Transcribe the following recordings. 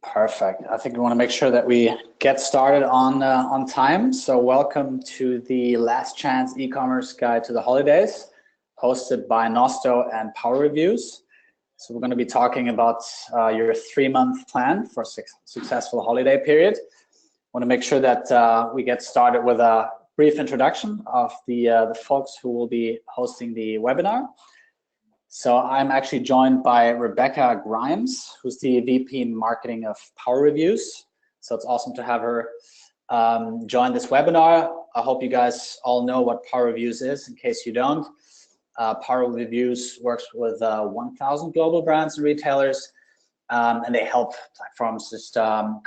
Perfect. I think we want to make sure that we get started on time. So welcome to the Last Chance E-commerce Guide to the Holidays, hosted by Nosto and PowerReviews. So we're going to be talking about your 3-month plan for a successful holiday period. I want to make sure that we get started with a brief introduction of the folks who will be hosting the webinar. So I'm actually joined by Rebecca Grimes, who's the VP Marketing of PowerReviews. So it's awesome to have her join this webinar. I hope you guys all know what PowerReviews is. In case you don't, PowerReviews works with 1,000 global brands and retailers, and they help platforms just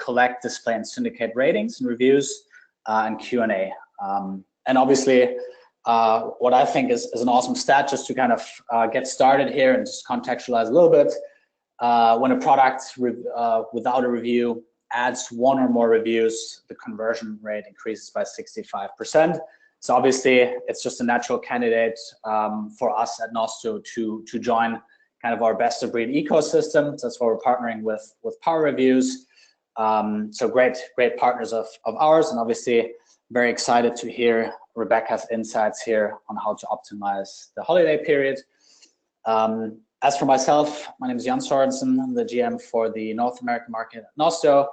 collect, display, and syndicate ratings and reviews and Q&A. And obviously, what I think is an awesome stat, just to kind of get started here and just contextualize a little bit. When a product without a review adds 1 or more reviews, the conversion rate increases by 65%. So obviously, it's just a natural candidate for us at Nosto to join kind of our best of breed ecosystem. So that's why we're partnering with PowerReviews. So great partners of ours, and obviously very excited to hear Rebecca's insights here on how to optimize the holiday period. As for myself, my name is Jan Sorensen. I'm the GM for the North American market at Nosto.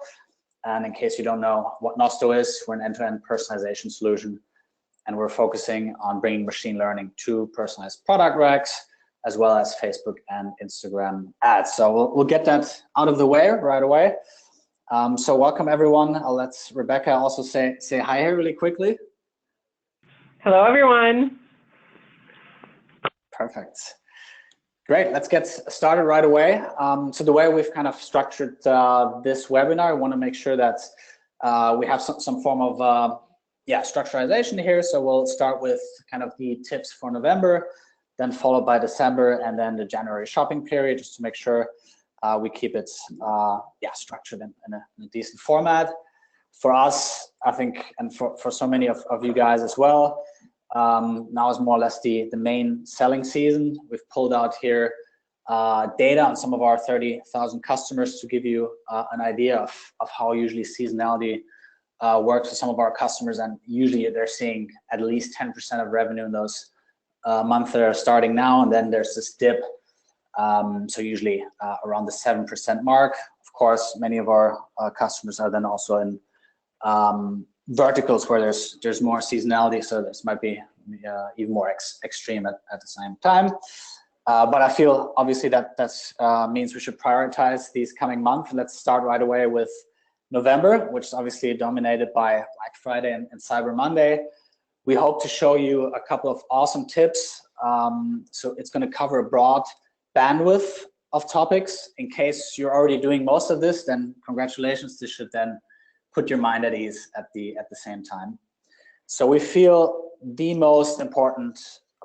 And in case you don't know what Nosto is, we're an end-to-end personalization solution, and we're focusing on bringing machine learning to personalized product recs, as well as Facebook and Instagram ads. So we'll get that out of the way right away. So welcome everyone. I'll let Rebecca also say hi here really quickly. Hello, everyone. Perfect. Great. Let's get started right away. So the way we've kind of structured this webinar, I want to make sure that we have some form of structurization here. So we'll start with kind of the tips for November, then followed by December, and then the January shopping period, just to make sure we keep it structured in a decent format. For us, I think, and for so many of you guys as well, now is more or less the main selling season. We've pulled out here data on some of our 30,000 customers to give you an idea of how usually seasonality works with some of our customers, and usually they're seeing at least 10% of revenue in those months that are starting now, and then there's this dip, so usually around the 7% mark. Of course, many of our customers are then also in verticals where there's more seasonality, so this might be even more extreme at the same time. But I feel obviously that means we should prioritize these coming months. And let's start right away with November, which is obviously dominated by Black Friday and Cyber Monday. We hope to show you a couple of awesome tips. So it's going to cover a broad bandwidth of topics. In case you're already doing most of this, then congratulations. This should then put your mind at ease at the same time. So we feel the most important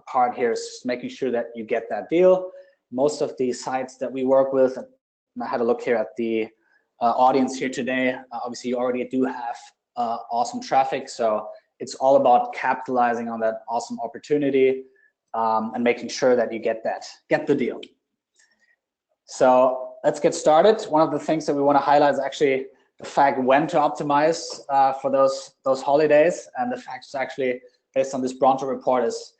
part here is making sure that you get that deal. Most of the sites that we work with, and I had a look here at the audience here today, obviously you already do have awesome traffic, so it's all about capitalizing on that awesome opportunity and making sure that you get the deal. So let's get started. One of the things that we want to highlight is actually the fact when to optimize for those holidays, and the fact is actually based on this Bronto report is,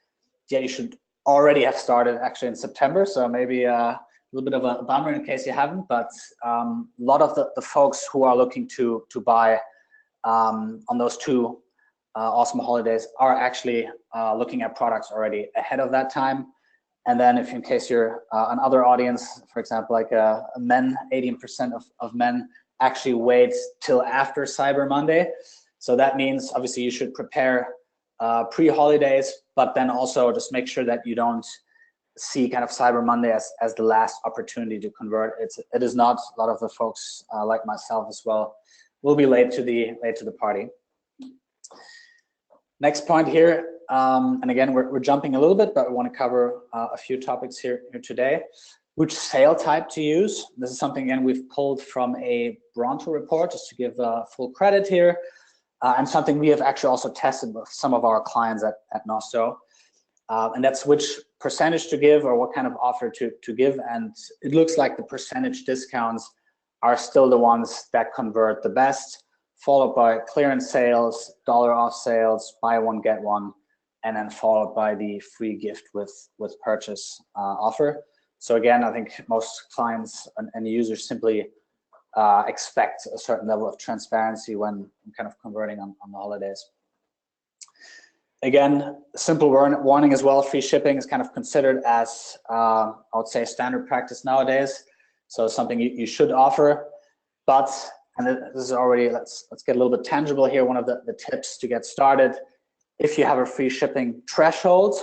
you should already have started actually in September. So maybe a little bit of a bummer in case you haven't, but a lot of the folks who are looking to buy on those 2 awesome holidays are actually looking at products already ahead of that time. And then if in case you're another audience, for example, like men, 18% of men actually wait till after Cyber Monday. So that means obviously you should prepare pre-holidays, but then also just make sure that you don't see kind of Cyber Monday as the last opportunity to convert. It is not. A lot of the folks like myself as well will be late to the party. Next point here, and again we're jumping a little bit, but we want to cover a few topics here today. Which sale type to use? This is something, again, we've pulled from a Bronto report, just to give full credit here, and something we have actually also tested with some of our clients at Nosto. And that's which percentage to give or what kind of offer to give. And it looks like the percentage discounts are still the ones that convert the best, followed by clearance sales, dollar off sales, buy one, get one, and then followed by the free gift with purchase offer. So again, I think most clients and users simply expect a certain level of transparency when kind of converting on the holidays. Again, simple warning as well, free shipping is kind of considered as, I would say, standard practice nowadays. So something you should offer, but, and this is already, let's get a little bit tangible here. One of the tips to get started, if you have a free shipping threshold,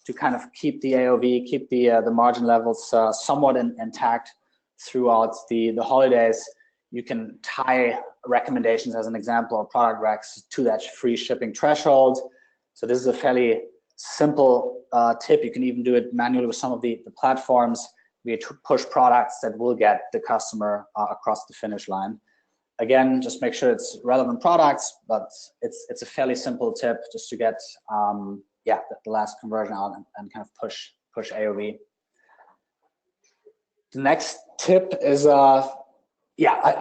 to kind of keep the AOV, keep the margin levels somewhat intact throughout the holidays, you can tie recommendations, as an example, or product recs to that free shipping threshold. So this is a fairly simple tip. You can even do it manually with some of the platforms. We push products that will get the customer across the finish line. Again, just make sure it's relevant products, but it's a fairly simple tip just to get the last conversion out and kind of push AOV. The next tip is I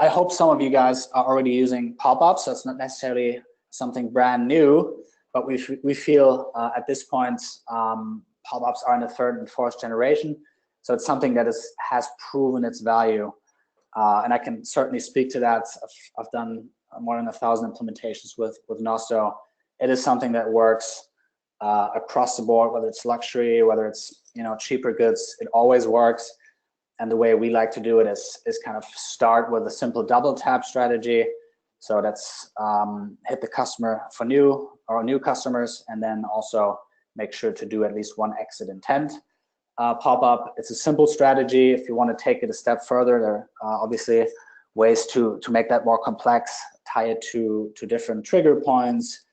hope some of you guys are already using pop-ups. So it's not necessarily something brand new, but we feel at this point pop-ups are in the third and fourth generation. So it's something that has proven its value. And I can certainly speak to that. I've done more than 1,000 implementations with Nosto. It is something that works across the board, whether it's luxury, whether it's cheaper goods, it always works. And the way we like to do it is kind of start with a simple double tap strategy. So that's hit the customer for new customers, and then also make sure to do at least one exit intent pop-up. It's a simple strategy. If you want to take it a step further, there are obviously ways to make that more complex, tie it to different trigger points.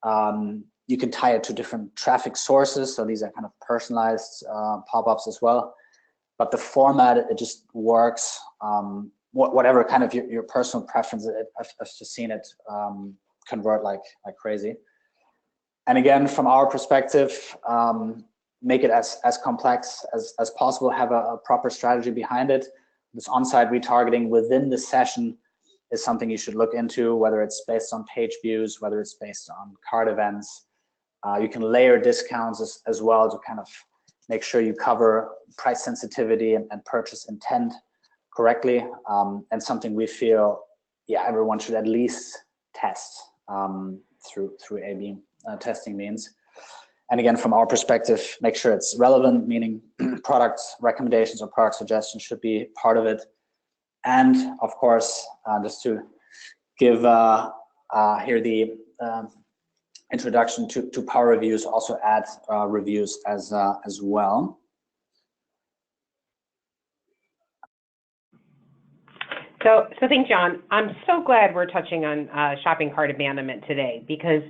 You can tie it to different traffic sources. So these are kind of personalized pop-ups as well. But the format, it just works. Whatever kind of your personal preference, I've just seen it convert like crazy. And again, from our perspective, make it as complex as possible, have a proper strategy behind it. This on-site retargeting within the session is something you should look into, whether it's based on page views, whether it's based on cart events. You can layer discounts as well to kind of make sure you cover price sensitivity and purchase intent correctly, and something we feel everyone should at least test through A/B testing means. And again, from our perspective, make sure it's relevant, meaning product recommendations or product suggestions should be part of it. And of course, just to give here the introduction to PowerReviews, also add reviews as well. So thanks, John. I'm so glad we're touching on shopping cart abandonment today, because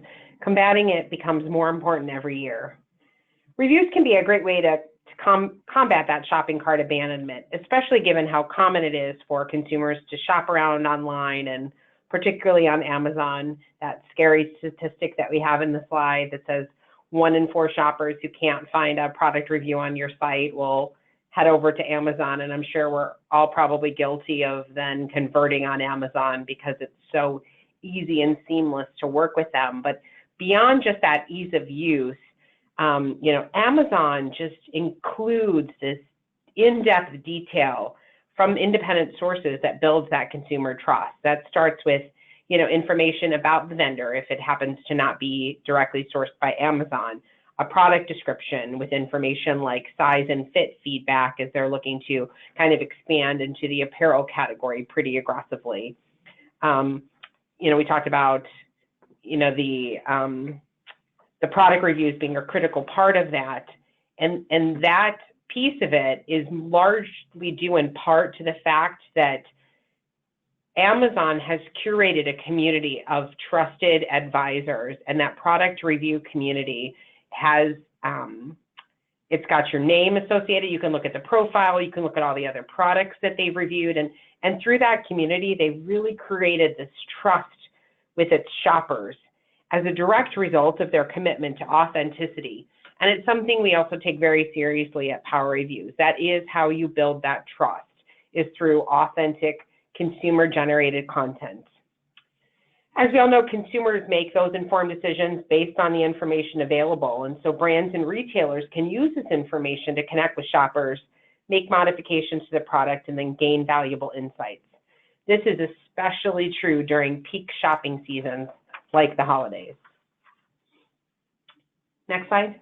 combating it becomes more important every year. Reviews can be a great way to combat that shopping cart abandonment, especially given how common it is for consumers to shop around online, and particularly on Amazon. That scary statistic that we have in the slide that says 1 in 4 shoppers who can't find a product review on your site will head over to Amazon. And I'm sure we're all probably guilty of then converting on Amazon because it's so easy and seamless to work with them. But beyond just that ease of use, Amazon just includes this in-depth detail from independent sources that builds that consumer trust. That starts with, information about the vendor, if it happens to not be directly sourced by Amazon, a product description with information like size and fit feedback as they're looking to kind of expand into the apparel category pretty aggressively. We talked about, the product reviews being a critical part of that. And that piece of it is largely due in part to the fact that Amazon has curated a community of trusted advisors, and that product review community has, it's got your name associated. You can look at the profile, you can look at all the other products that they've reviewed, and through that community, they really created this trust with its shoppers as a direct result of their commitment to authenticity. And it's something we also take very seriously at PowerReviews. That is how you build that trust, is through authentic consumer-generated content. As we all know, consumers make those informed decisions based on the information available, and so brands and retailers can use this information to connect with shoppers, make modifications to the product, and then gain valuable insights. This is especially true during peak shopping seasons like the holidays. Next slide.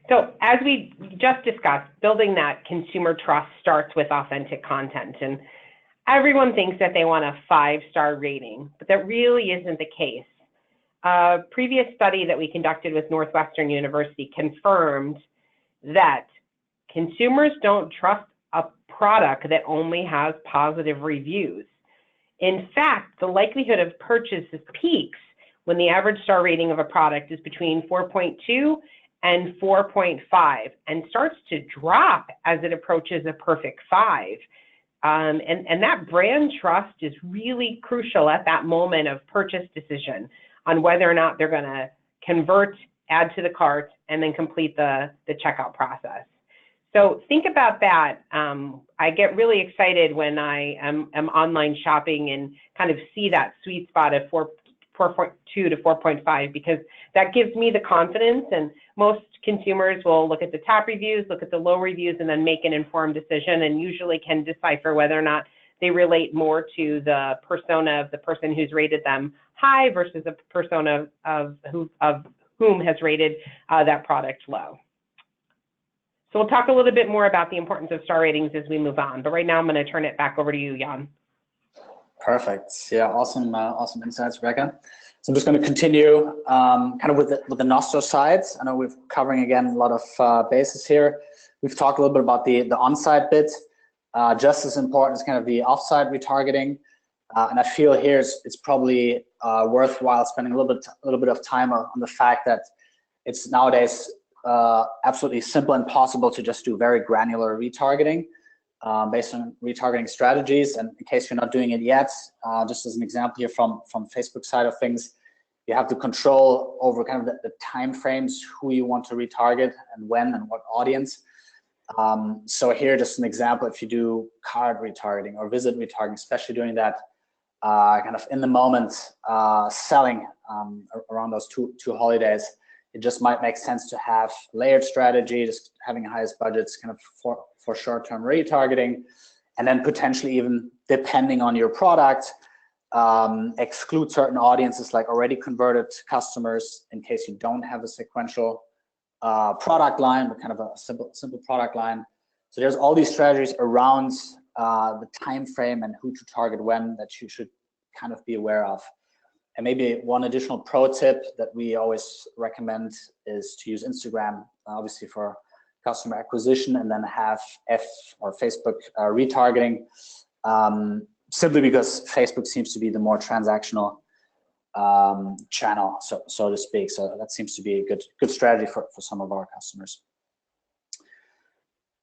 So as we just discussed, building that consumer trust starts with authentic content. And everyone thinks that they want a 5-star rating, but that really isn't the case. A previous study that we conducted with Northwestern University confirmed that consumers don't trust a product that only has positive reviews. In fact, the likelihood of purchase peaks when the average star rating of a product is between 4.2 and 4.5 and starts to drop as it approaches a perfect 5. And that brand trust is really crucial at that moment of purchase decision on whether or not they're going to convert, add to the cart, and then complete the checkout process. So think about that. I get really excited when I am online shopping and kind of see that sweet spot of 4.2 to 4.5, because that gives me the confidence, and most consumers will look at the top reviews, look at the low reviews, and then make an informed decision, and usually can decipher whether or not they relate more to the persona of the person who's rated them high versus a persona of whom has rated that product low. So we'll talk a little bit more about the importance of star ratings as we move on, but right now I'm going to turn it back over to you, Jan. Perfect. Yeah, awesome, awesome insights, Rebecca. So I'm just going to continue kind of with the Nosto sides. I know we're covering again a lot of bases here. We've talked a little bit about the on-site bit. Just as important is kind of the off-site retargeting, and I feel here it's probably worthwhile spending a little bit of time on the fact that it's nowadays absolutely simple and possible to just do very granular retargeting. Based on retargeting strategies. And in case you're not doing it yet, just as an example here from Facebook side of things, you have the control over kind of the time frames, who you want to retarget and when and what audience. So here, just an example, if you do card retargeting or visit retargeting, especially doing that kind of in the moment selling around those two holidays, it just might make sense to have layered strategy, just having highest budgets kind of for short-term retargeting, and then potentially even, depending on your product, exclude certain audiences like already converted customers in case you don't have a sequential product line, but kind of a simple product line. So there's all these strategies around the time frame and who to target when that you should kind of be aware of. And maybe one additional pro tip that we always recommend is to use Instagram, obviously for customer acquisition, and then have Facebook retargeting, simply because Facebook seems to be the more transactional channel, so to speak. So that seems to be a good strategy for some of our customers.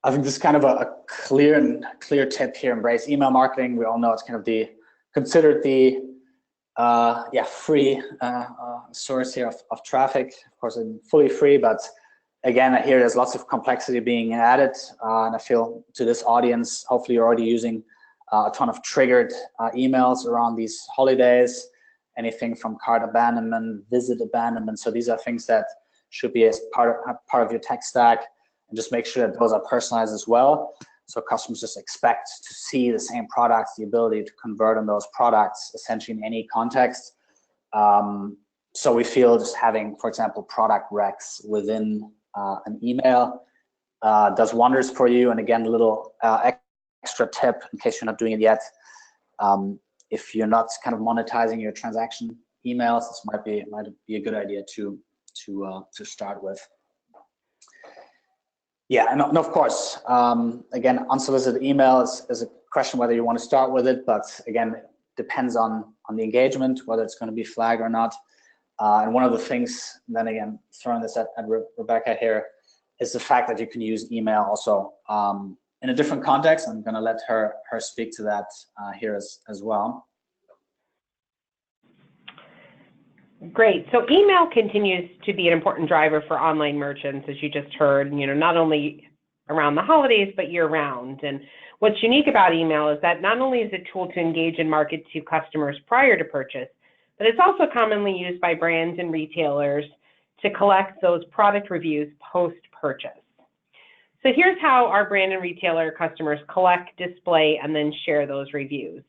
I think this is kind of a clear tip here. Embrace email marketing. We all know it's kind of considered the free source here of traffic. Of course, it's fully free, but again, here there's lots of complexity being added, and I feel to this audience, hopefully you're already using a ton of triggered emails around these holidays, anything from cart abandonment, visit abandonment. So these are things that should be as part of your tech stack, and just make sure that those are personalized as well. So customers just expect to see the same products, the ability to convert on those products, essentially in any context. So we feel just having, for example, product recs within an email does wonders for you. And again, a little extra tip in case you're not doing it yet. If you're not kind of monetizing your transaction emails, this might be a good idea to start with. Yeah, and of course, again, unsolicited email is a question whether you want to start with it, but again, it depends on the engagement, whether it's going to be flagged or not. And one of the things, then again, throwing this at Rebecca here, is the fact that you can use email also in a different context. I'm going to let her speak to that here as well. Great. So email continues to be an important driver for online merchants, as you just heard. You know, not only around the holidays, but year round. And what's unique about email is that not only is it a tool to engage and market to customers prior to purchase, but it's also commonly used by brands and retailers to collect those product reviews post-purchase. So here's how our brand and retailer customers collect, display, and then share those reviews.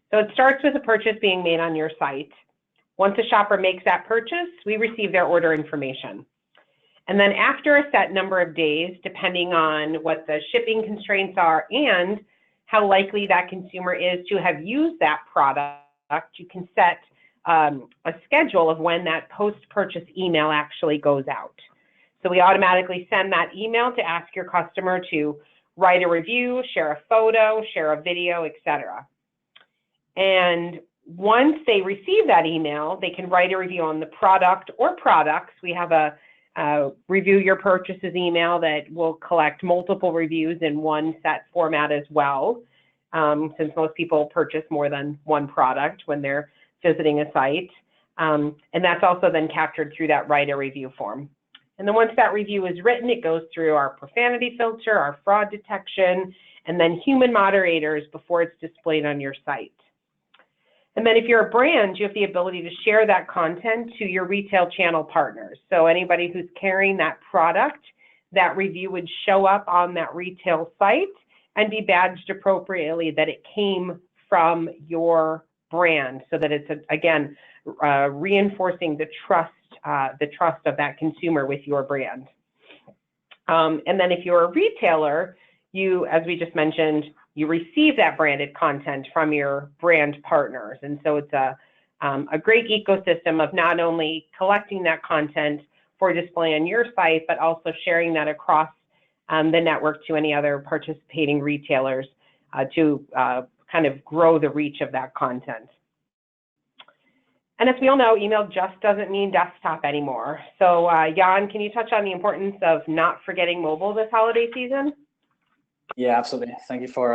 So it starts with a purchase being made on your site. Once a shopper makes that purchase, we receive their order information. And then after a set number of days, depending on what the shipping constraints are and how likely that consumer is to have used that product, you can set a schedule of when that post-purchase email actually goes out. So we automatically send that email to ask your customer to write a review, share a photo, share a video, etc. And once they receive that email, they can write a review on the product or products. We have a review your purchases email that will collect multiple reviews in one set format as well, since most people purchase more than one product when they're visiting a site. And that's also then captured through that write a review form. And then once that review is written, it goes through our profanity filter, our fraud detection, and then human moderators before it's displayed on your site. And then if you're a brand, you have the ability to share that content to your retail channel partners. So anybody who's carrying that product, that review would show up on that retail site and be badged appropriately that it came from your brand, so that it's, again, reinforcing the trust of that consumer with your brand. And then if you're a retailer, you, as we just mentioned, you receive that branded content from your brand partners. And so it's a great ecosystem of not only collecting that content for display on your site, but also sharing that across the network to any other participating retailers to kind of grow the reach of that content. And as we all know, email just doesn't mean desktop anymore. So Jan, can you touch on the importance of not forgetting mobile this holiday season? Yeah, absolutely. Thank you for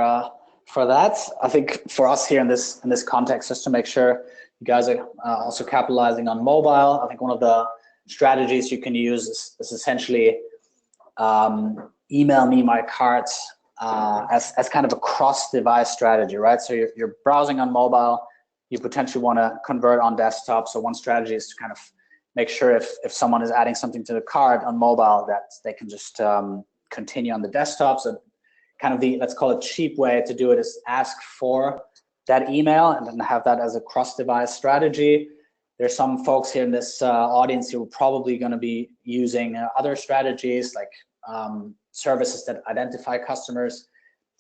that. I think for us here in this context, just to make sure you guys are also capitalizing on mobile, I think one of the strategies you can use is essentially email me my cards as kind of a cross-device strategy, right? So you're browsing on mobile, you potentially want to convert on desktop. So one strategy is to kind of make sure if someone is adding something to the cart on mobile that they can just continue on the desktop. So kind of the, let's call it, cheap way to do it is ask for that email and then have that as a cross-device strategy. There's some folks here in this audience who are probably going to be using other strategies like services that identify customers.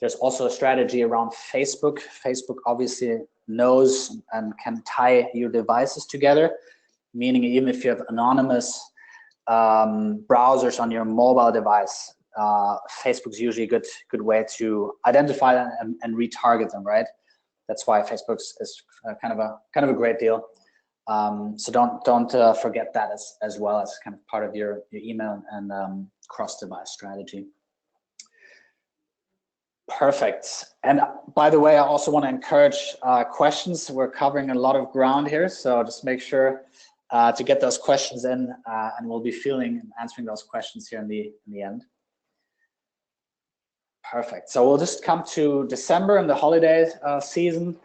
There's also a strategy around Facebook. Facebook obviously knows and can tie your devices together, meaning even if you have anonymous browsers on your mobile device, Facebook's usually a good way to identify them and retarget them, right? That's why Facebook is kind of a great deal. So don't forget that as well as kind of part of your email and cross-device strategy. Perfect. And by the way, I also want to encourage questions. We're covering a lot of ground here, so just make sure to get those questions in, and we'll be fielding and answering those questions here in the end. Perfect. So we'll just come to December and the holiday season.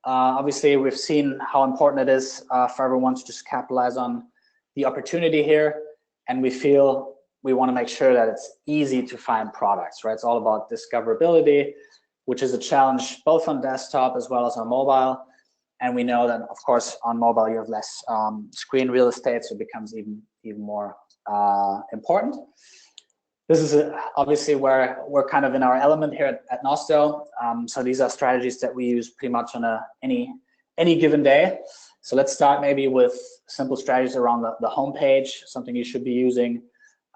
Obviously, we've seen how important it is for everyone to just capitalize on the opportunity here, and we feel we want to make sure that it's easy to find products, right? It's all about discoverability, which is a challenge both on desktop as well as on mobile. And we know that, of course, on mobile you have less screen real estate, so it becomes even more important. This is obviously where we're kind of in our element here at Nosto. So these are strategies that we use pretty much on any given day. So let's start maybe with simple strategies around the homepage, something you should be using.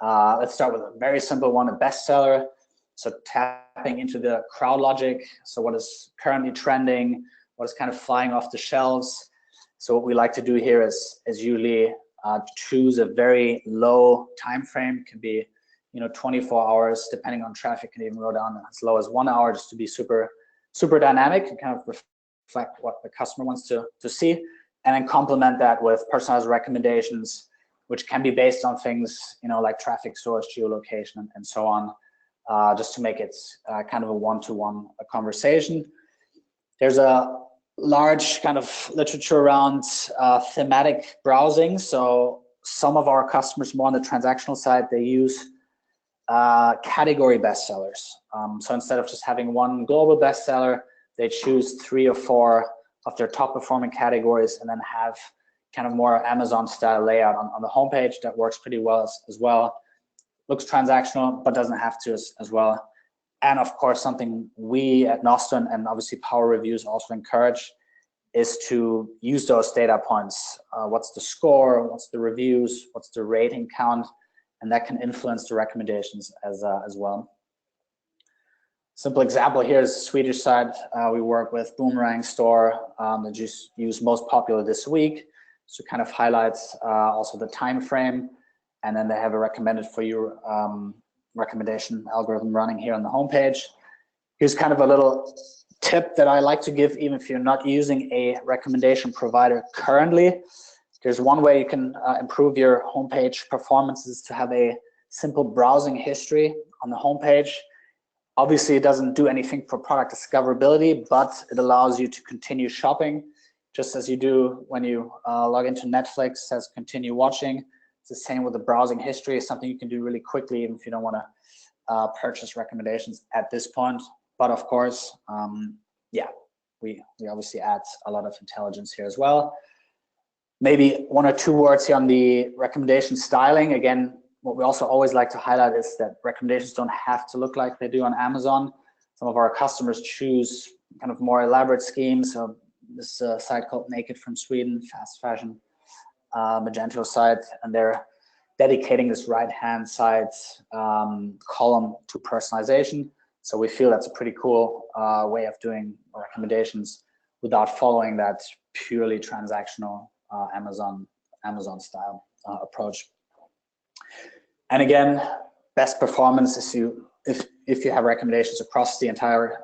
Let's start with a very simple one, a bestseller. So tapping into the crowd logic. So what is currently trending, what is kind of flying off the shelves. So what we like to do here is usually choose a very low time frame. It can be 24 hours, depending on traffic, can even go down as low as 1 hour, just to be super dynamic and kind of reflect what the customer wants to see, and then complement that with personalized recommendations, which can be based on things like traffic source, geolocation, and so on. just to make it kind of a one-to-one conversation. There's a large kind of literature around thematic browsing. So some of our customers more on the transactional side, they use category bestsellers. So instead of just having one global bestseller, they choose 3 or 4 of their top performing categories and then have kind of more Amazon style layout on the homepage. That works pretty well as well. Looks transactional, but doesn't have to as well. And of course, something we at Nosto and obviously PowerReviews also encourage is to use those data points. What's the score? What's the reviews? What's the rating count? And that can influence the recommendations as well. Simple example here is the Swedish side. We work with Boomerang Store that just used most popular this week. So kind of highlights also the time frame. And then they have a recommended for you recommendation algorithm running here on the homepage. Here's kind of a little tip that I like to give, even if you're not using a recommendation provider currently. There's one way you can improve your homepage performance is to have a simple browsing history on the homepage. Obviously, it doesn't do anything for product discoverability, but it allows you to continue shopping, just as you do when you log into Netflix, says continue watching. It's the same with the browsing history. It's something you can do really quickly, even if you don't want to purchase recommendations at this point. But of course, yeah, we obviously add a lot of intelligence here as well. Maybe 1 or 2 words here on the recommendation styling. Again, what we also always like to highlight is that recommendations don't have to look like they do on Amazon. Some of our customers choose kind of more elaborate schemes. So this site called Naked from Sweden, fast fashion, Magento site, and they're dedicating this right-hand side column to personalization. So we feel that's a pretty cool way of doing recommendations without following that purely transactional Amazon style approach. And again, best performance is if you have recommendations across the entire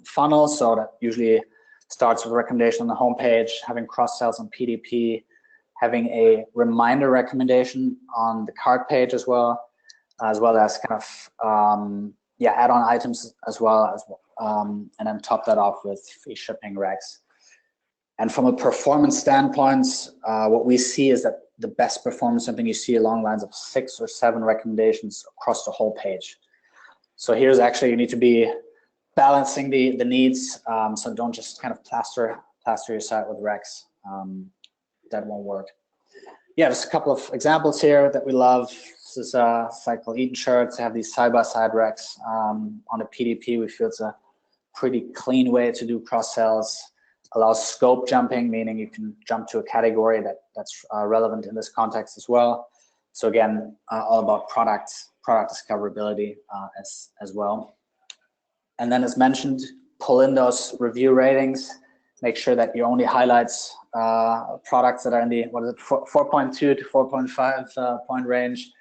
funnel. So that usually starts with a recommendation on the homepage, having cross sells on PDP, having a reminder recommendation on the cart page as well as kind of add-on items as well as and then top that off with free shipping recs. And from a performance standpoint, what we see is that the best performance, something you see along the lines of 6 or 7 recommendations across the whole page. So here's actually, you need to be balancing the needs. So don't just kind of plaster your site with recs. That won't work. Yeah, just a couple of examples here that we love. This is a site called Eaton Shirts. They have these side-by-side recs on a PDP. We feel it's a pretty clean way to do cross-sells. Allows scope jumping, meaning you can jump to a category that's relevant in this context as well. So again, all about product discoverability as well. And then as mentioned, pull in those review ratings. Make sure that you only highlights products that are in the 4.2 to 4.5 point range.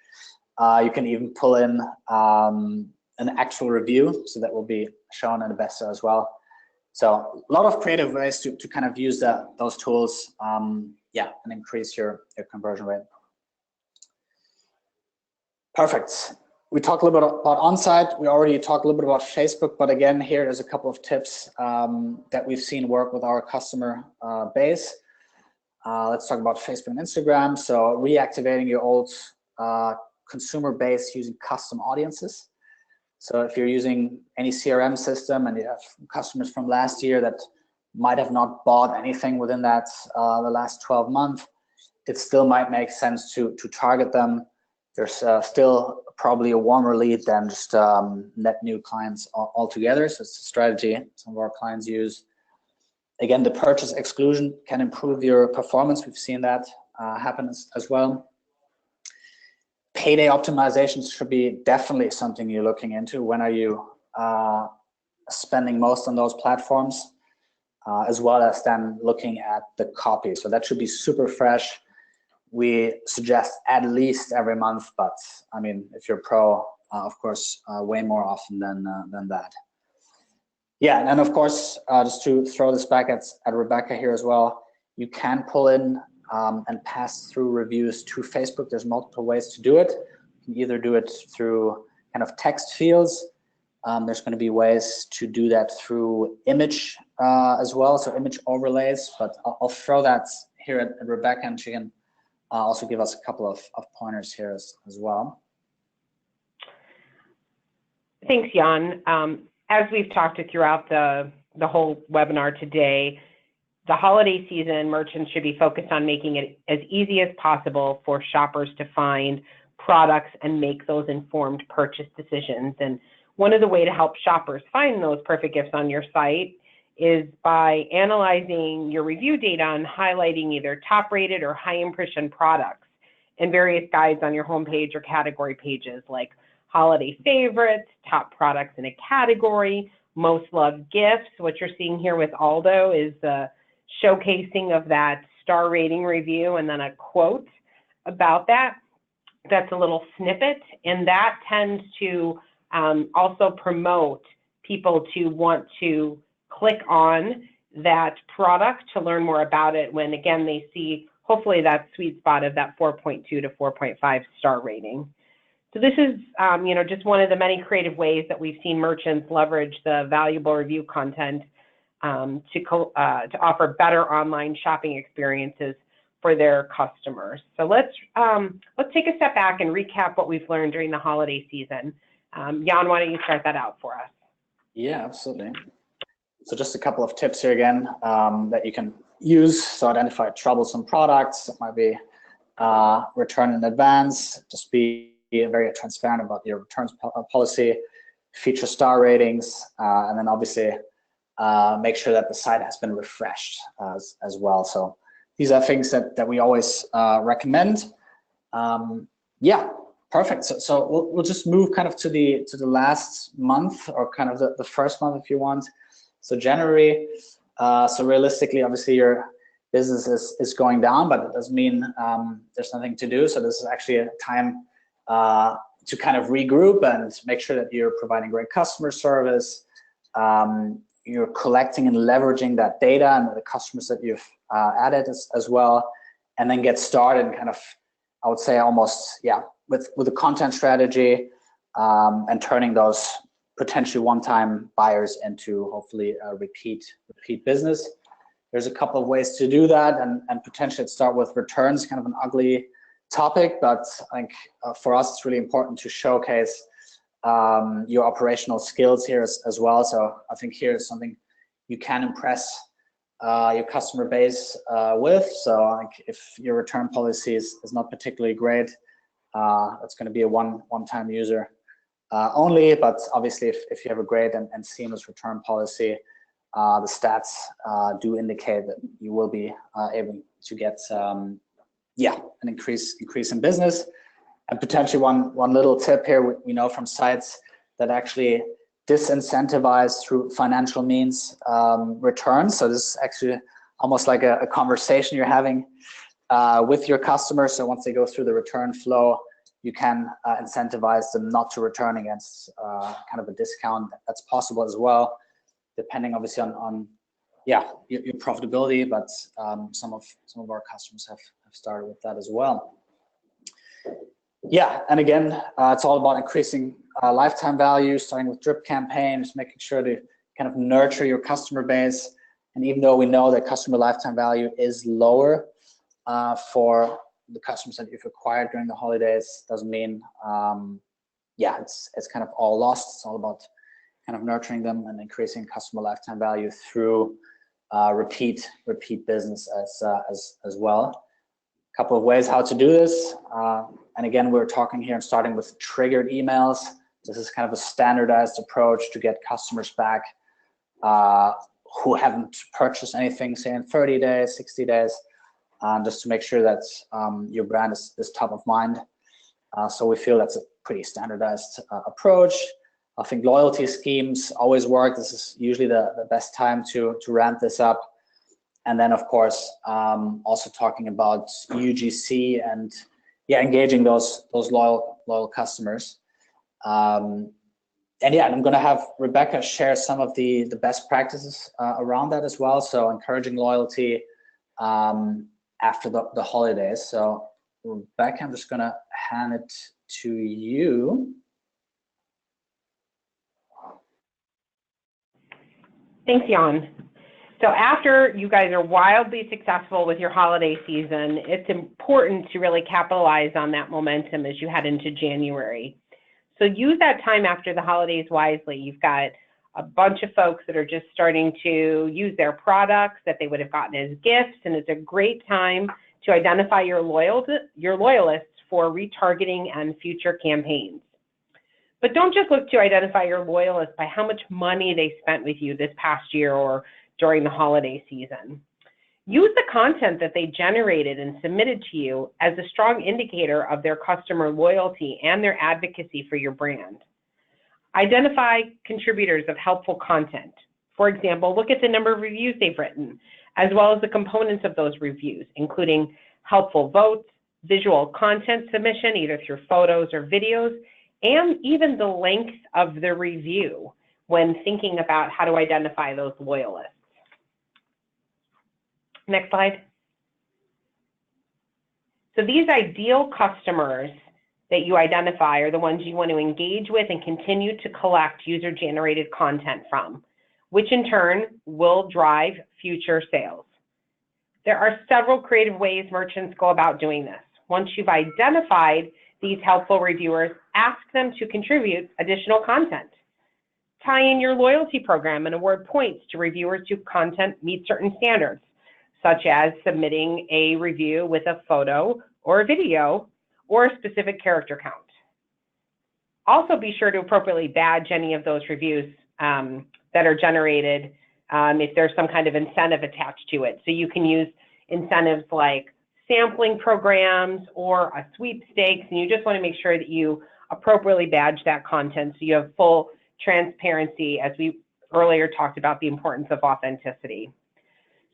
You can even pull in an actual review, so that will be shown in the bestseller as well. So a lot of creative ways to kind of use those tools, and increase your conversion rate. Perfect. We talked a little bit about on-site. We already talked a little bit about Facebook, but again, here there's a couple of tips that we've seen work with our customer base. Let's talk about Facebook and Instagram. So reactivating your old consumer base using custom audiences. So if you're using any CRM system and you have customers from last year that might have not bought anything within that the last 12 months, it still might make sense to target them. There's still probably a warmer lead than just net new clients altogether. So it's a strategy some of our clients use. Again, the purchase exclusion can improve your performance. We've seen that happen as well. Payday optimizations should be definitely something you're looking into. When are you spending most on those platforms, as well as then looking at the copy. So that should be super fresh. We suggest at least every month, but I mean, if you're pro, of course, way more often than that. Yeah, and then of course, just to throw this back at Rebecca here as well, you can pull in and pass through reviews to Facebook. There's multiple ways to do it. You can either do it through kind of text fields. There's going to be ways to do that through image as well, so image overlays, but I'll throw that here at Rebecca, and she can also give us a couple of pointers here as well. Thanks, Jan. As we've talked throughout the whole webinar today, the holiday season, merchants should be focused on making it as easy as possible for shoppers to find products and make those informed purchase decisions. And one of the ways to help shoppers find those perfect gifts on your site is by analyzing your review data and highlighting either top-rated or high-impression products and various guides on your homepage or category pages, like holiday favorites, top products in a category, most loved gifts. What you're seeing here with Aldo is the showcasing of that star rating review and then a quote about that. That's a little snippet, and that tends to also promote people to want to click on that product to learn more about it when, again, they see hopefully that sweet spot of that 4.2 to 4.5 star rating. So this is, just one of the many creative ways that we've seen merchants leverage the valuable review content to offer better online shopping experiences for their customers. So let's take a step back and recap what we've learned during the holiday season. Jan, why don't you start that out for us? Yeah, absolutely. So just a couple of tips here again that you can use to identify troublesome products. It might be return in advance, just be very transparent about your returns policy, feature star ratings, and then obviously make sure that the site has been refreshed as well. So these are things that we always recommend. Yeah, perfect. So we'll just move kind of to the last month, or kind of the first month if you want. So January. So realistically, obviously your business is going down, but it doesn't mean there's nothing to do. So this is actually a time to kind of regroup and make sure that you're providing great customer service. You're collecting and leveraging that data and the customers that you've added as well, and then get started and kind of, I would say almost, yeah, with a content strategy and turning those potentially one-time buyers into hopefully a repeat business. There's a couple of ways to do that, and potentially start with returns, kind of an ugly topic, but I think for us it's really important to showcase your operational skills here as well. So I think here is something you can impress your customer base with. So I think if your return policy is not particularly great, it's going to be a one-time user only. But obviously if you have a great and seamless return policy, the stats do indicate that you will be able to get an increase in business. And potentially one little tip here, we know from sites that actually disincentivize through financial means returns. So this is actually almost like a conversation you're having with your customers. So once they go through the return flow, you can incentivize them not to return against kind of a discount. That's possible as well, depending obviously on your profitability. But some of our customers have started with that as well. Yeah, and again, it's all about increasing lifetime value, starting with drip campaigns, making sure to kind of nurture your customer base. And even though we know that customer lifetime value is lower for the customers that you've acquired during the holidays, doesn't mean, it's kind of all lost. It's all about kind of nurturing them and increasing customer lifetime value through repeat business as well. A couple of ways how to do this. And again, we're talking here and starting with triggered emails. This is kind of a standardized approach to get customers back who haven't purchased anything, say in 30 days, 60 days, just to make sure that your brand is top of mind. So we feel that's a pretty standardized approach. I think loyalty schemes always work. This is usually the best time to ramp this up. And then, of course, also talking about UGC and engaging those loyal customers. And I'm going to have Rebecca share some of the best practices around that as well. So encouraging loyalty after the holidays. So Rebecca, I'm just going to hand it to you. Thanks, Jan. So after you guys are wildly successful with your holiday season, it's important to really capitalize on that momentum as you head into January. So use that time after the holidays wisely. You've got a bunch of folks that are just starting to use their products that they would have gotten as gifts, and it's a great time to identify your loyalists for retargeting and future campaigns. But don't just look to identify your loyalists by how much money they spent with you this past year or during the holiday season. Use the content that they generated and submitted to you as a strong indicator of their customer loyalty and their advocacy for your brand. Identify contributors of helpful content. For example, look at the number of reviews they've written, as well as the components of those reviews, including helpful votes, visual content submission, either through photos or videos, and even the length of the review when thinking about how to identify those loyalists. Next slide. So these ideal customers that you identify are the ones you want to engage with and continue to collect user-generated content from, which in turn will drive future sales. There are several creative ways merchants go about doing this. Once you've identified these helpful reviewers, ask them to contribute additional content. Tie in your loyalty program and award points to reviewers whose content meets certain standards, such as submitting a review with a photo or a video or a specific character count. Also be sure to appropriately badge any of those reviews that are generated if there's some kind of incentive attached to it. So you can use incentives like sampling programs or a sweepstakes, and you just want to make sure that you appropriately badge that content so you have full transparency, as we earlier talked about the importance of authenticity.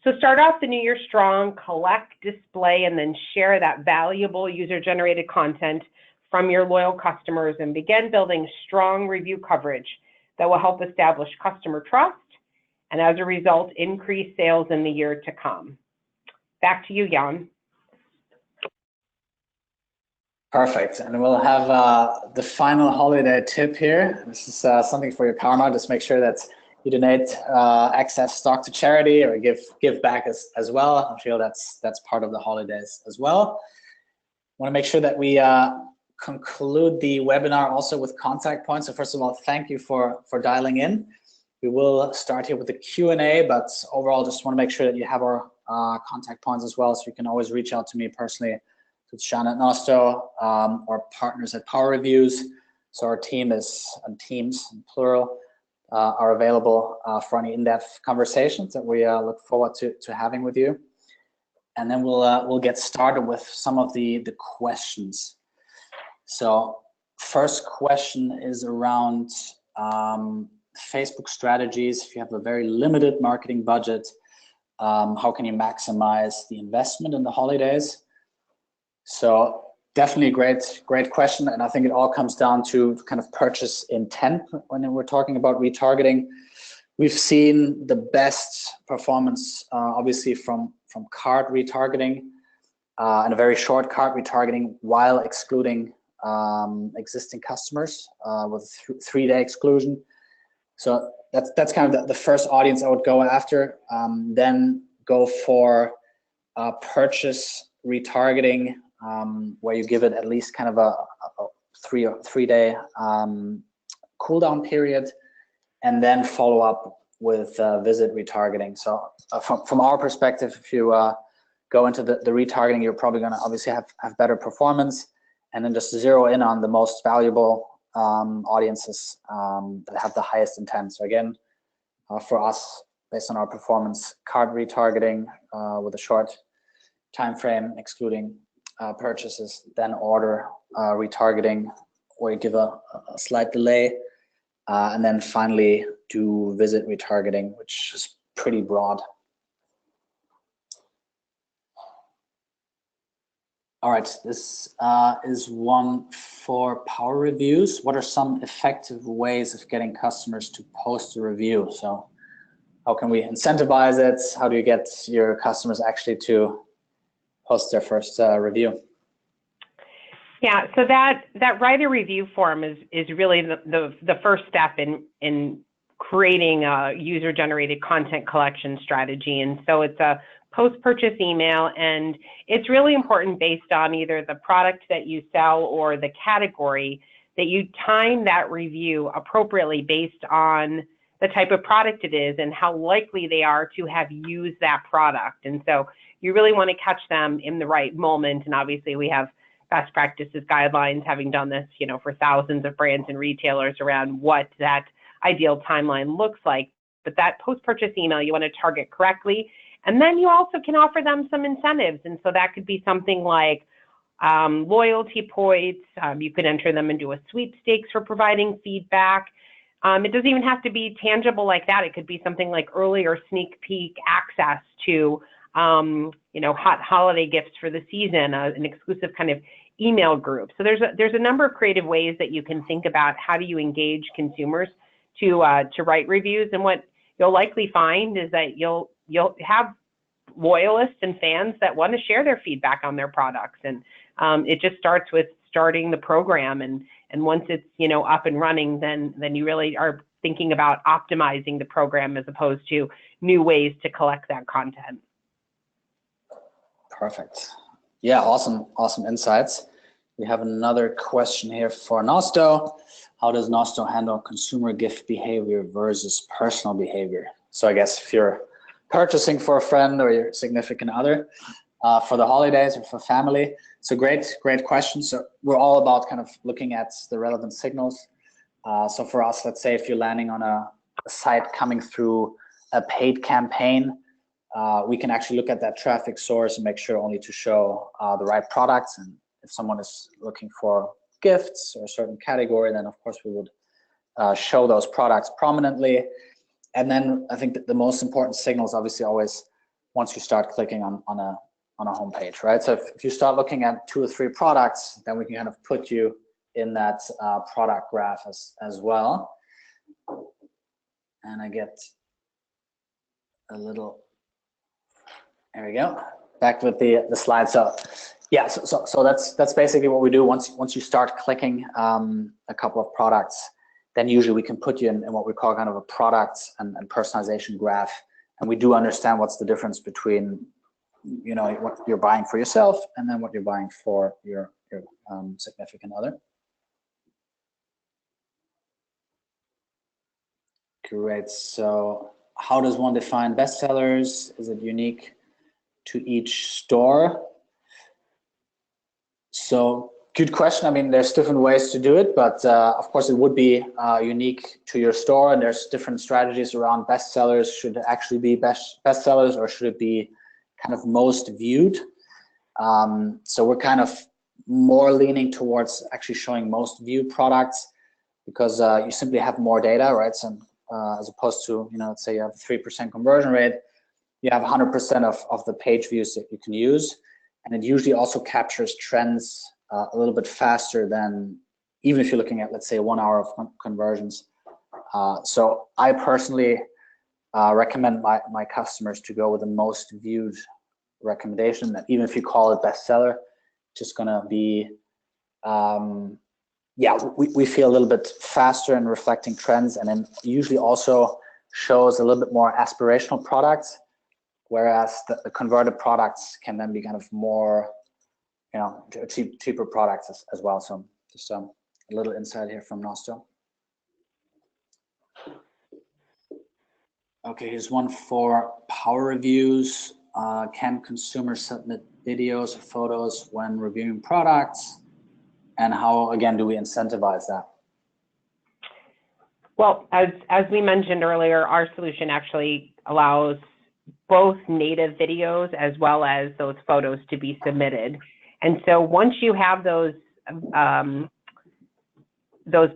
So start off the new year strong, collect, display, and then share that valuable user-generated content from your loyal customers and begin building strong review coverage that will help establish customer trust and, as a result, increase sales in the year to come. Back to you, Jan. Perfect. And we'll have the final holiday tip here. This is something for your karma. Just make sure that you donate excess stock to charity or give back as well. I feel that's part of the holidays as well. Want to make sure that we conclude the webinar also with contact points. So first of all, thank you for dialing in. We will start here with the Q&A, but overall, just want to make sure that you have our contact points as well, so you can always reach out to me personally. So it's Sean at Nosto or partners at PowerReviews. So our team and teams in plural are available for any in-depth conversations that we look forward to having with you. And then we'll get started with some of the questions. So first question is around Facebook strategies. If you have a very limited marketing budget, how can you maximize the investment in the holidays? So definitely a great question, and I think it all comes down to kind of purchase intent when we're talking about retargeting. We've seen the best performance, obviously, from cart retargeting and a very short cart retargeting while excluding existing customers with 3-day exclusion. So that's kind of the first audience I would go after. Then go for purchase retargeting, where you give it at least kind of a 3-day cooldown period, and then follow up with visit retargeting. So from our perspective, if you go into the retargeting, you're probably going to obviously have better performance, and then just zero in on the most valuable audiences that have the highest intent. So again, for us, based on our performance, cart retargeting with a short time frame, excluding purchases, then order retargeting, where you give a slight delay, and then finally do visit retargeting, which is pretty broad. All right, this is one for PowerReviews. What are some effective ways of getting customers to post a review? So how can we incentivize it? How do you get your customers actually to post their first review? Yeah, so that write a review form is really the first step in creating a user-generated content collection strategy. And so it's a post-purchase email, and it's really important based on either the product that you sell or the category that you time that review appropriately based on the type of product it is and how likely they are to have used that product. And so you really want to catch them in the right moment. And obviously we have best practices guidelines, having done this, for thousands of brands and retailers around what that ideal timeline looks like. But that post-purchase email, you want to target correctly. And then you also can offer them some incentives. And so that could be something like loyalty points. You could enter them into a sweepstakes for providing feedback. It doesn't even have to be tangible like that. It could be something like early or sneak peek access to, hot holiday gifts for the season, an exclusive kind of email group. So there's a number of creative ways that you can think about how do you engage consumers to write reviews. And what you'll likely find is that you'll have loyalists and fans that want to share their feedback on their products. And it just starts with starting the program. And once it's, up and running, then you really are thinking about optimizing the program as opposed to new ways to collect that content. Perfect. Yeah, awesome insights. We have another question here for Nosto. How does Nosto handle consumer gift behavior versus personal behavior? So I guess if you're purchasing for a friend or your significant other for the holidays or for family, it's a great question. So we're all about kind of looking at the relevant signals. So for us, let's say if you're landing on a site coming through a paid campaign, we can actually look at that traffic source and make sure only to show the right products. And if someone is looking for gifts or a certain category, then of course we would show those products prominently. And then I think that the most important signal is obviously always once you start clicking on a homepage, right? So if you start looking at 2 or 3 products, then we can kind of put you in that product graph as well. And I get a little, there we go, back with the slide. So yeah, so that's basically what we do. Once you start clicking a couple of products, then usually we can put you in what we call kind of a product and personalization graph. And we do understand what's the difference between, what you're buying for yourself and then what you're buying for your significant other. Great. So how does one define bestsellers? Is it unique to each store? So good question. I mean, there's different ways to do it, but of course it would be unique to your store, and there's different strategies around bestsellers. Should it actually be bestsellers or should it be kind of most viewed? So we're kind of more leaning towards actually showing most viewed products because you simply have more data, right? So as opposed to, let's say you have a 3% conversion rate, you have 100% of the page views that you can use. And it usually also captures trends a little bit faster than even if you're looking at, let's say, 1 hour of conversions. So I personally recommend my customers to go with the most viewed recommendation, that even if you call it bestseller, just gonna be, we feel a little bit faster in reflecting trends, and then usually also shows a little bit more aspirational products, whereas the converted products can then be kind of more, cheaper products as well. So just a little insight here from Nosto. Okay, here's one for PowerReviews. Can consumers submit videos or photos when reviewing products? And how, again, do we incentivize that? Well, as we mentioned earlier, our solution actually allows both native videos as well as those photos to be submitted. And so once you have those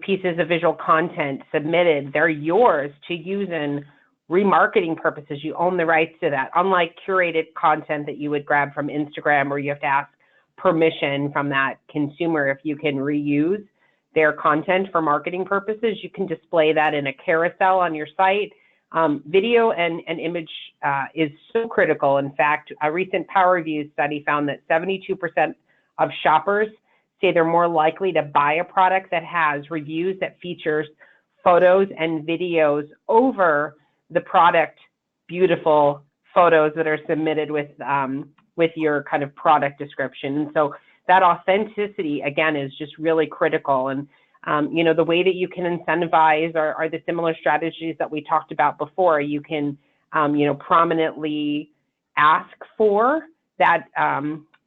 pieces of visual content submitted, they're yours to use in remarketing purposes. You own the rights to that. Unlike curated content that you would grab from Instagram, where you have to ask permission from that consumer if you can reuse their content for marketing purposes, you can display that in a carousel on your site. Video and image is so critical. In fact, a recent PowerReviews study found that 72% of shoppers say they're more likely to buy a product that has reviews that features photos and videos over the product beautiful photos that are submitted with your kind of product description. And so that authenticity, again, is just really critical. And you know, the way that you can incentivize are the similar strategies that we talked about before. You can you know, prominently ask for that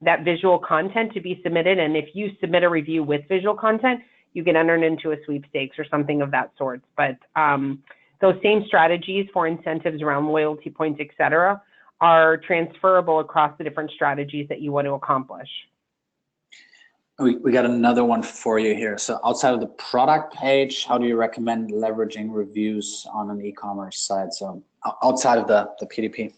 that visual content to be submitted, and if you submit a review with visual content, you get entered into a sweepstakes or something of that sort. But those same strategies for incentives around loyalty points, etc., are transferable across the different strategies that you want to accomplish. We got another one for you here. So outside of the product page, how do you recommend leveraging reviews on an e-commerce site? So outside of the PDP.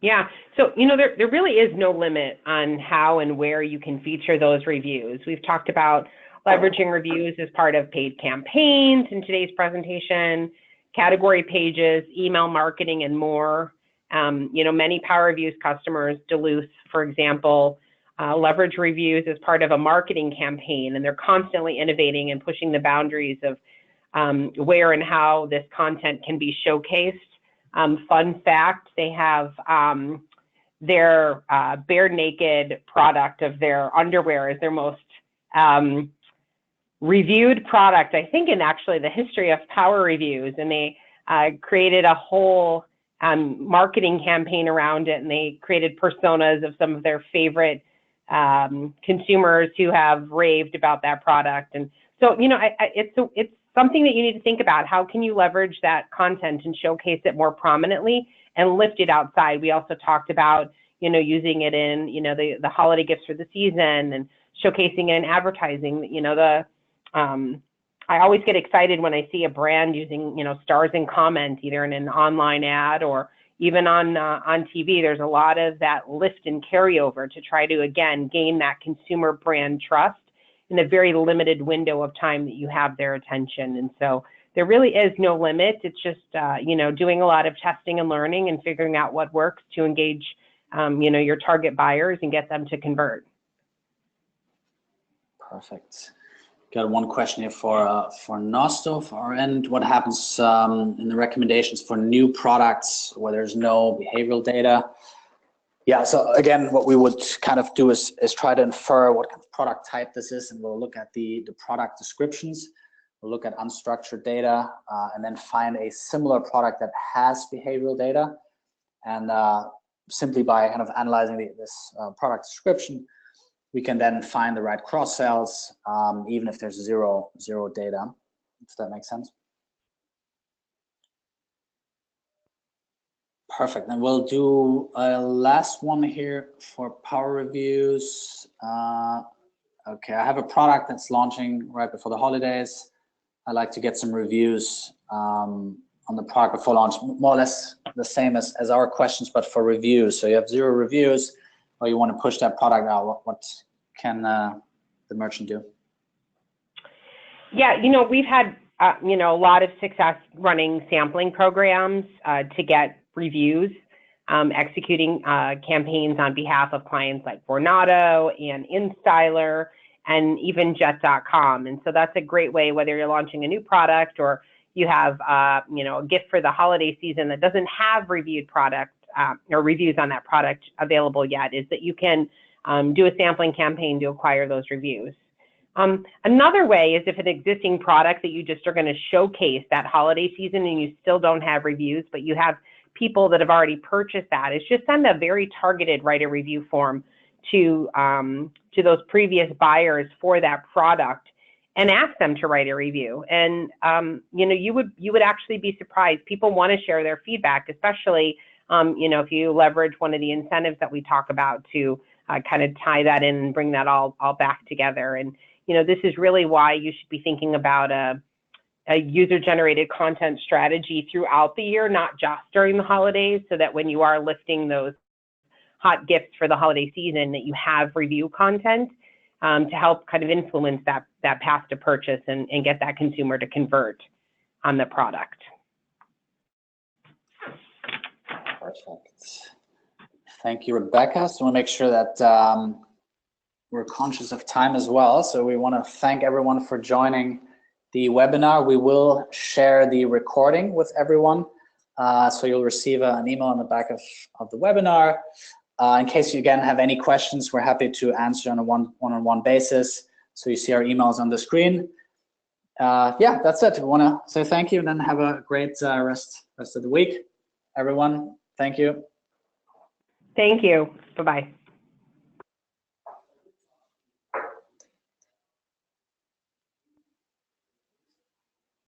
Yeah, so you know, there really is no limit on how and where you can feature those reviews. We've talked about leveraging reviews as part of paid campaigns in today's presentation, category pages, email marketing, and more. You know, many PowerReviews customers, Duluth, for example, leverage reviews as part of a marketing campaign, and they're constantly innovating and pushing the boundaries of where and how this content can be showcased. Fun fact, they have their bare naked product of their underwear is their most reviewed product, I think, in actually the history of PowerReviews, and they created a whole marketing campaign around it, and they created personas of some of their favorite consumers who have raved about that product. And so, you know, it's something that you need to think about. How can you leverage that content and showcase it more prominently and lift it outside? We also talked about, you know, using it in, you know, the holiday gifts for the season and showcasing it in advertising. You know, I always get excited when I see a brand using, you know, stars and comments, either in an online ad or even on TV. There's a lot of that lift and carryover to try to, again, gain that consumer brand trust in a very limited window of time that you have their attention. And so there really is no limit. It's just, you know, doing a lot of testing and learning and figuring out what works to engage, you know, your target buyers and get them to convert. Perfect. Got one question here for Nosto for our end. What happens in the recommendations for new products where there's no behavioral data? Yeah, so again, what we would kind of do is try to infer what kind of product type this is, and we'll look at the product descriptions, we'll look at unstructured data, and then find a similar product that has behavioral data. And simply by kind of analyzing this product description, we can then find the right cross sells, even if there's zero data, if that makes sense. Perfect. And we'll do a last one here for PowerReviews. Okay, I have a product that's launching right before the holidays. I'd like to get some reviews on the product before launch, more or less the same as our questions, but for reviews. So you have 0 reviews, or you want to push that product out. What can the merchant do? Yeah, you know, we've had you know, a lot of success running sampling programs to get reviews, executing campaigns on behalf of clients like Vornado and InStyler and even Jet.com. And so that's a great way, whether you're launching a new product or you have you know, a gift for the holiday season that doesn't have reviewed product or reviews on that product available yet, is that you can do a sampling campaign to acquire those reviews. Another way is if an existing product that you just are going to showcase that holiday season and you still don't have reviews, but you have people that have already purchased that, is just send a very targeted write a review form to those previous buyers for that product and ask them to write a review. And you know, you would actually be surprised. People want to share their feedback, especially you know, if you leverage one of the incentives that we talk about to kind of tie that in and bring that all back together. And you know, this is really why you should be thinking about a user-generated content strategy throughout the year, not just during the holidays, so that when you are listing those hot gifts for the holiday season, that you have review content to help kind of influence that path to purchase and get that consumer to convert on the product. Perfect. Thank you, Rebecca. So I want to make sure that we're conscious of time as well. So we want to thank everyone for joining the webinar, we will share the recording with everyone. So you'll receive an email on the back of the webinar. In case you again have any questions, we're happy to answer on a one-on-one basis. So you see our emails on the screen. Yeah, that's it. We want to say thank you and then have a great rest of the week. Everyone, thank you. Thank you. Bye-bye.